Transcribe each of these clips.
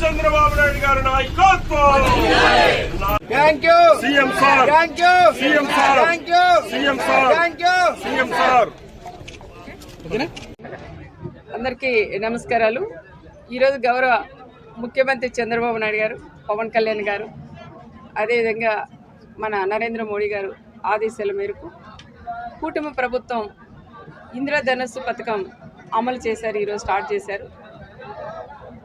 చంద్రబాబు నాయుడు గారి నాయకత్వం. Thank you CM sir. Thank you CM sir. Thank you CM sir. Thank you CM sir. అందరికీ నమస్కారాలు. ఈరోజు గౌరవ ముఖ్యమంత్రి చంద్రబాబు నాయుడు గారు, పవన్ కళ్యాణ్ గారు, అదేవిధంగా మన నరేంద్ర మోడీ గారు ఆదేశాల మేరకు కూటమి ప్రభుత్వం ఇంద్రధనస్సు పథకం అమలు చేశారు. ఈరోజు స్టార్ట్ చేశారు.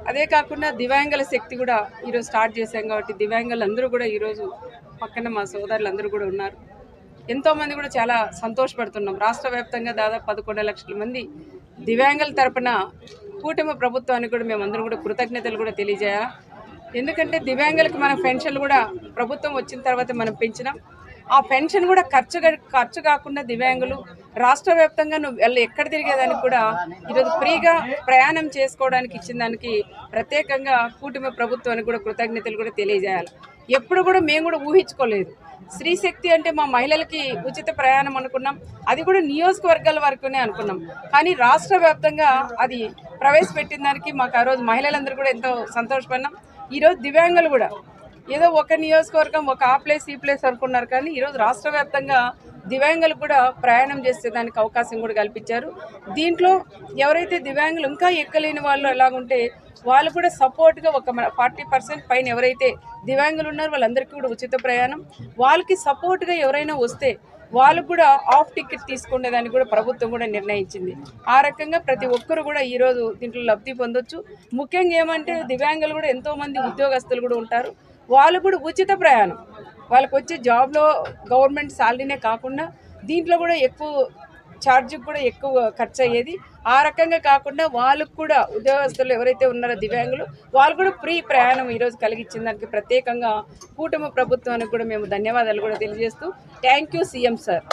అదే కాకుండా దివ్యాంగుల శక్తి కూడా ఈరోజు స్టార్ట్ చేశాం కాబట్టి దివ్యాంగులందరూ కూడా ఈరోజు పక్కన మా సోదరులందరూ కూడా ఉన్నారు. ఎంతోమంది కూడా చాలా సంతోషపడుతున్నాం. రాష్ట్ర వ్యాప్తంగా దాదాపు 11 లక్షల మంది దివ్యాంగుల తరపున కూటమి ప్రభుత్వానికి కూడా మేమందరం కూడా కృతజ్ఞతలు కూడా తెలియజేయాలి. ఎందుకంటే దివ్యాంగులకు మన పెన్షన్లు కూడా ప్రభుత్వం వచ్చిన తర్వాత మనం పెంచినాం. ఆ పెన్షన్ కూడా ఖర్చు కాకుండా దివ్యాంగులు రాష్ట్ర వ్యాప్తంగా ఎక్కడ తిరిగేదానికి కూడా ఈరోజు ఫ్రీగా ప్రయాణం చేసుకోవడానికి ఇచ్చిన దానికి ప్రత్యేకంగా కూటమి ప్రభుత్వానికి కూడా కృతజ్ఞతలు కూడా తెలియజేయాలి. ఎప్పుడు కూడా మేము కూడా ఊహించుకోలేదు. స్త్రీశక్తి అంటే మా మహిళలకి ఉచిత ప్రయాణం అనుకున్నాం. అది కూడా నియోజకవర్గాల వరకునే అనుకున్నాం. కానీ రాష్ట్ర వ్యాప్తంగా అది ప్రవేశపెట్టిన దానికి మాకు ఆ రోజు మహిళలందరూ కూడా ఎంతో సంతోషపడినాం. ఈరోజు దివ్యాంగులు కూడా ఏదో ఒక నియోజకవర్గం ఒక ఆ ప్లేస్ ఈ ప్లేస్ అనుకున్నారు. కానీ ఈరోజు రాష్ట్ర వ్యాప్తంగా దివ్యాంగులకు కూడా ప్రయాణం చేసే దానికి అవకాశం కూడా కల్పించారు. దీంట్లో ఎవరైతే దివ్యాంగులు ఇంకా ఎక్కలేని వాళ్ళు ఎలాగుంటే వాళ్ళు కూడా సపోర్ట్గా ఒక 40% పైన ఎవరైతే దివ్యాంగులు ఉన్నారో వాళ్ళందరికీ కూడా ఉచిత ప్రయాణం. వాళ్ళకి సపోర్ట్గా ఎవరైనా వస్తే వాళ్ళకు కూడా ఆఫ్ టికెట్ తీసుకునేదానికి కూడా ప్రభుత్వం కూడా నిర్ణయించింది. ఆ రకంగా ప్రతి ఒక్కరు కూడా ఈరోజు దీంట్లో లబ్ధి పొందొచ్చు. ముఖ్యంగా ఏమంటే దివ్యాంగులు కూడా ఎంతోమంది ఉద్యోగస్తులు కూడా ఉంటారు. వాళ్ళు కూడా ఉచిత ప్రయాణం, వాళ్ళకు వచ్చే జాబ్లో గవర్నమెంట్ శాలరీనే కాకుండా దీంట్లో కూడా ఎక్కువ ఛార్జీకి కూడా ఎక్కువ ఖర్చు అయ్యేది. ఆ రకంగా కాకుండా వాళ్ళకు కూడా ఉద్యోగస్తులు ఎవరైతే ఉన్నారో దివ్యాంగులు వాళ్ళు కూడా ఫ్రీ ప్రయాణం ఈరోజు కలిగించిన దానికి ప్రత్యేకంగా కూటమి ప్రభుత్వానికి కూడా మేము ధన్యవాదాలు కూడా తెలియజేస్తూ థ్యాంక్ యూ సీఎం సార్.